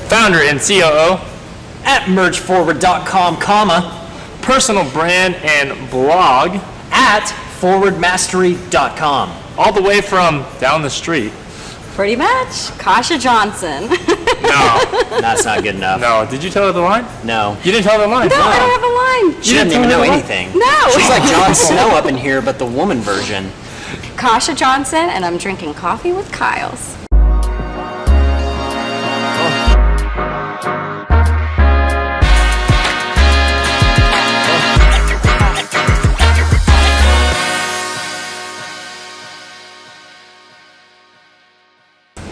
Founder and COO. At mergeforward.com, Personal brand and blog. at forwardmastery.com. All the way from down the street. Pretty much. Kasia Johnson. No. That's not good enough. No. Did you tell her the line? No. You didn't tell her the line? No, I don't have a line. She doesn't even know anything. No. She's like Jon Snow up in here, but the woman version. Kasia Johnson, and I'm drinking coffee with Kyles.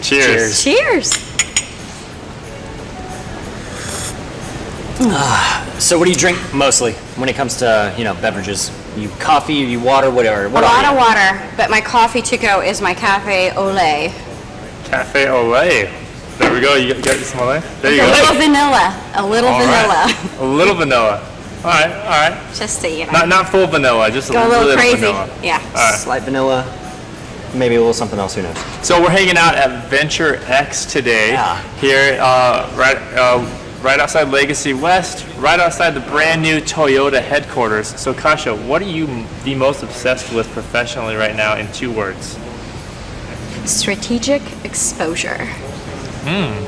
Cheers. Cheers. So what do you drink mostly when it comes to, beverages? You coffee, you water, whatever. A lot of water, but my coffee to go is my Cafe Ole. Cafe Ole. There we go. You got some Ole? There you A go. little vanilla. A little All vanilla. right. A little vanilla. All right. Just so you know. Not full vanilla, just Go a little crazy. vanilla. Yeah. All right. Slight vanilla, maybe a little something else, who knows? So we're hanging out at Venture X today. Yeah. Here, right outside Legacy West, right outside the brand new Toyota headquarters. So Kasia, what are you the most obsessed with professionally right now in 2 words? Strategic exposure.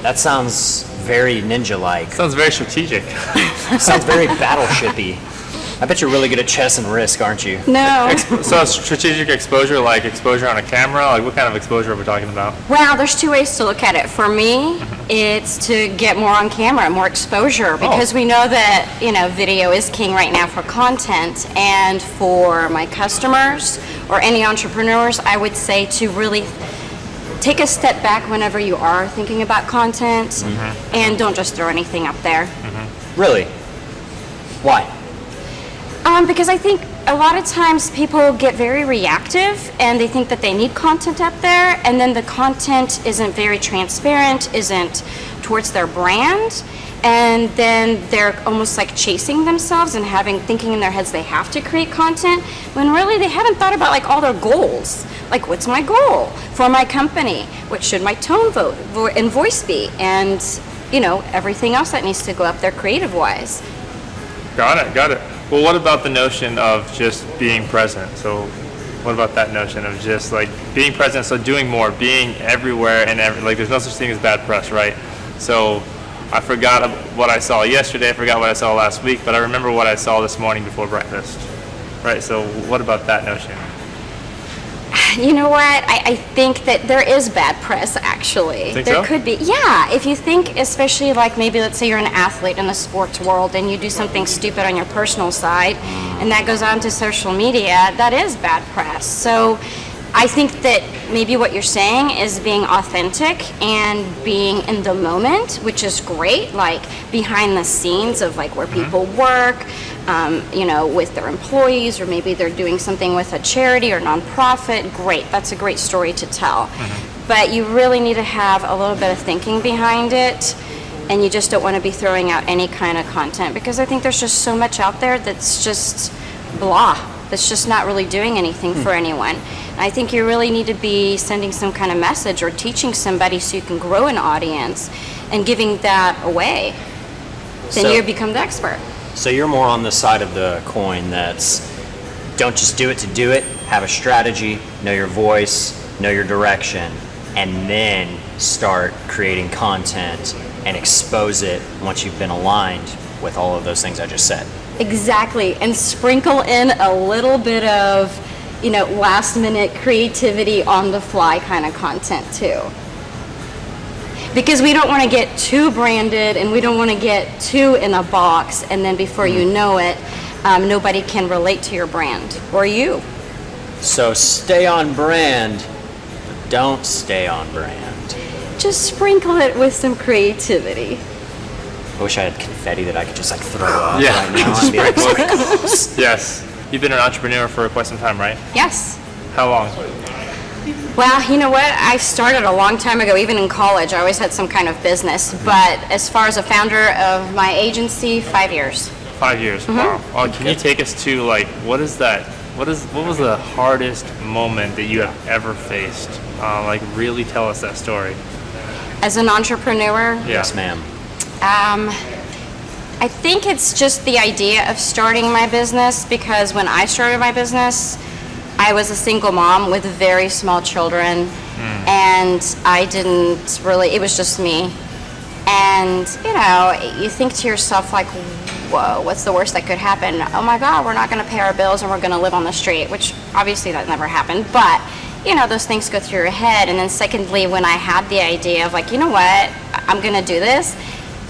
That sounds very ninja-like. Sounds very strategic. Sounds very battleshipy. I bet you're really good at chess and Risk, aren't you? No. So strategic exposure, like exposure on a camera? Like what kind of exposure are we talking about? Well, there's 2 ways to look at it. For me, it's to get more on camera, more exposure, because we know that, video is king right now for content. And for my customers or any entrepreneurs, I would say to really take a step back whenever you are thinking about content and don't just throw anything up there. Really? Why? Because I think a lot of times people get very reactive and they think that they need content up there, and then the content isn't very transparent, isn't towards their brand, and then they're almost like chasing themselves and thinking in their heads they have to create content when really they haven't thought about like all their goals. Like, what's my goal for my company? What should my tone and voice be? And everything else that needs to go up there creative-wise. Got it. Well, what about the notion of just being present? So what about that notion of just like being present, so doing more, being everywhere and like there's no such thing as bad press, right? So I forgot what I saw yesterday, I forgot what I saw last week, but I remember what I saw this morning before breakfast, right? So what about that notion? You know what? I think that there is bad press, actually. Think there so? could be. Yeah, if you think, especially like maybe let's say you're an athlete in the sports world and you do something stupid on your personal side and that goes on to social media, that is bad press. So I think that maybe what you're saying is being authentic and being in the moment, which is great, like behind the scenes of like where people work, with their employees, or maybe they're doing something with a charity or nonprofit. Great, that's a great story to tell. But you really need to have a little bit of thinking behind it, and you just don't want to be throwing out any kind of content, because I think there's just so much out there that's just blah, that's just not really doing anything for anyone. I think you really need to be sending some kind of message or teaching somebody so you can grow an audience and giving that away. Then you become the expert. So you're more on the side of the coin that's don't just do it to do it, have a strategy, know your voice, know your direction, and then start creating content and expose it once you've been aligned with all of those things I just said. Exactly, and sprinkle in a little bit of, last minute creativity on the fly kind of content too. Because we don't want to get too branded and we don't want to get too in a box, and then before you know it, nobody can relate to your brand or you. So stay on brand, but don't stay on brand. Just sprinkle it with some creativity. I wish I had confetti that I could just throw up right now. Just I'd be like, sprinkle. Yes. You've been an entrepreneur for quite some time, right? Yes. How long? Well, you know what? I started a long time ago, even in college. I always had some kind of business. But as far as a founder of my agency, 5 years. 5 years. Wow. Well, can you take us to what is that? What was the hardest moment that you have ever faced? Really tell us that story. As an entrepreneur, Yes, ma'am. I think it's just the idea of starting my business, because when I started my business, I was a single mom with very small children, and I didn't really, it was just me. And, you know, you think to yourself, like, whoa, what's the worst that could happen? Oh my God, we're not going to pay our bills and we're going to live on the street, which obviously that never happened. But, you know, those things go through your head. And then secondly, when I had the idea of like, you know what, I'm going to do this,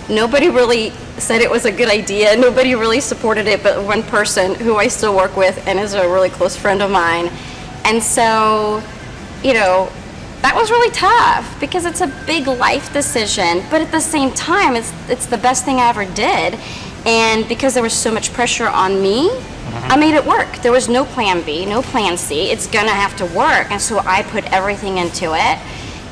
nobody really said it was a good idea. Nobody really supported it but one person who I still work with and is a really close friend of mine. And so, you know, that was really tough because it's a big life decision, but at the same time, it's the best thing I ever did. And because there was so much pressure on me, I made it work. There was no plan B, no plan C. It's gonna have to work. And so I put everything into it.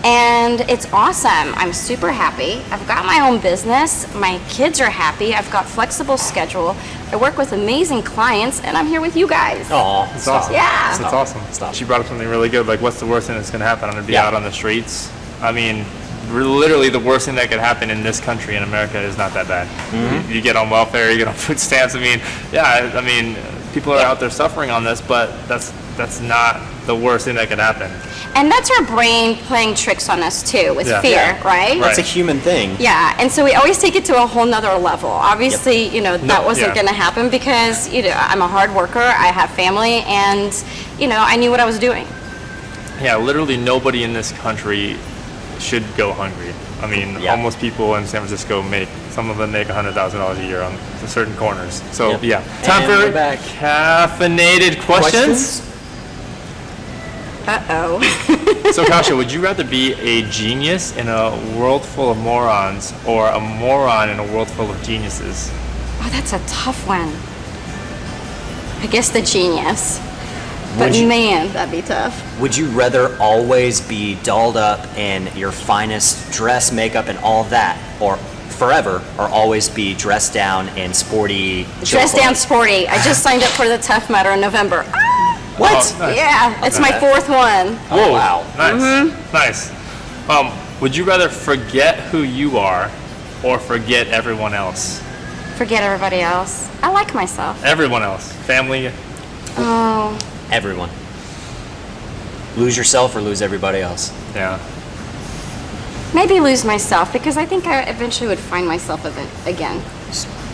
And it's awesome. I'm super happy. I've got my own business. My kids are happy. I've got flexible schedule. I work with amazing clients, and I'm here with you guys. Oh, It's awesome. Yeah. It's awesome. Stop. She brought up something really good. Like, what's the worst thing that's going to happen? I'm going to be out on the streets. I mean, literally the worst thing that could happen in this country, in America, is not that bad. You get on welfare, you get on food stamps. I mean, yeah, I mean, people are out there suffering on this, but that's not the worst thing that could happen. And that's our brain playing tricks on us too, with Yeah. fear, Yeah. right? That's a human thing. Yeah, and so we always take it to a whole nother level. Obviously, you know, that wasn't yeah. going to happen because, you know, I'm a hard worker, I have family, and, you know, I knew what I was doing. Yeah, literally nobody in this country should go hungry. I mean, Yeah. homeless people in San Francisco some of them make $100,000 a year on certain corners. So, Yep. yeah. Time And for we're back. caffeinated questions. Uh-oh. So, Kasia, would you rather be a genius in a world full of morons or a moron in a world full of geniuses? Oh, that's a tough one. I guess the genius. But Would you- man, that'd be tough. Would you rather always be dolled up in your finest dress, makeup, and all that, or forever, or always be dressed down in sporty chill Dress down clothes? sporty. I just signed up for the Tough Mudder in November. What? Oh, nice. Yeah, it's my fourth one. Oh, wow. Nice. Nice. Would you rather forget who you are or forget everyone else? Forget everybody else. I like myself. Everyone else. Family. Oh, Everyone. Lose yourself or lose everybody else. Yeah. maybe lose myself because I think I eventually would find myself again.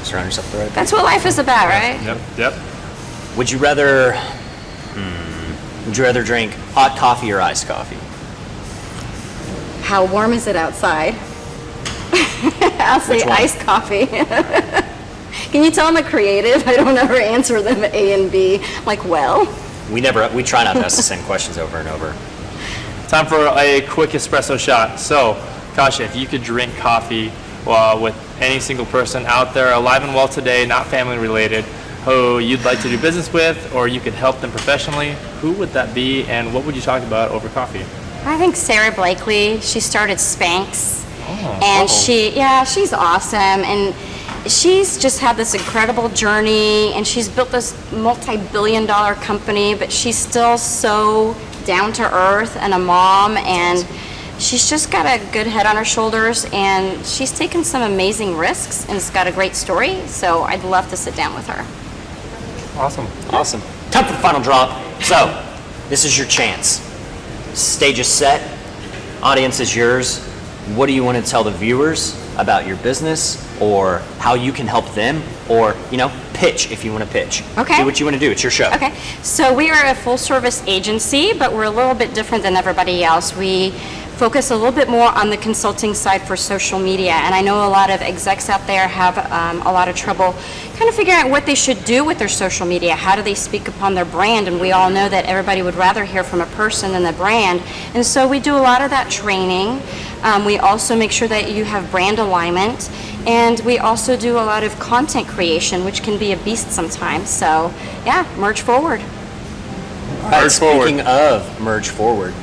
Surround yourself with the right That's what life is about, right? Yep. people. Would you rather drink hot coffee or iced coffee? How warm is it outside? I'll say Which one? iced coffee. Can you tell I'm a creative? I don't ever answer them A and B. I'm like, well, We try not to ask the same questions over and over. Time for a quick espresso shot. So, Kasia, if you could drink coffee with any single person out there alive and well today, not family related, who you'd like to do business with, or you could help them professionally, who would that be, and what would you talk about over coffee? I think Sara Blakely, she started Spanx. Oh. And she's awesome. And she's just had this incredible journey, and she's built this multi-billion-dollar company, but she's still so down to earth and a mom, and she's just got a good head on her shoulders, and she's taken some amazing risks and has got a great story. So I'd love to sit down with her. Awesome. Awesome. Time for the final drop. So, this is your chance. Stage is set. Audience is yours. What do you want to tell the viewers about your business, or how you can help them, or, pitch if you want to pitch. Okay. Do what you want to do. It's your show. Okay, so we are a full-service agency, but we're a little bit different than everybody else. We focus a little bit more on the consulting side for social media, and I know a lot of execs out there have a lot of trouble kind of figuring out what they should do with their social media. How do they speak upon their brand? And we all know that everybody would rather hear from a person than the brand, and so we do a lot of that training. We also make sure that you have brand alignment, and we also do a lot of content creation, which can be a beast sometimes. So, yeah, merge forward. All right, Merge forward. speaking of merge forward,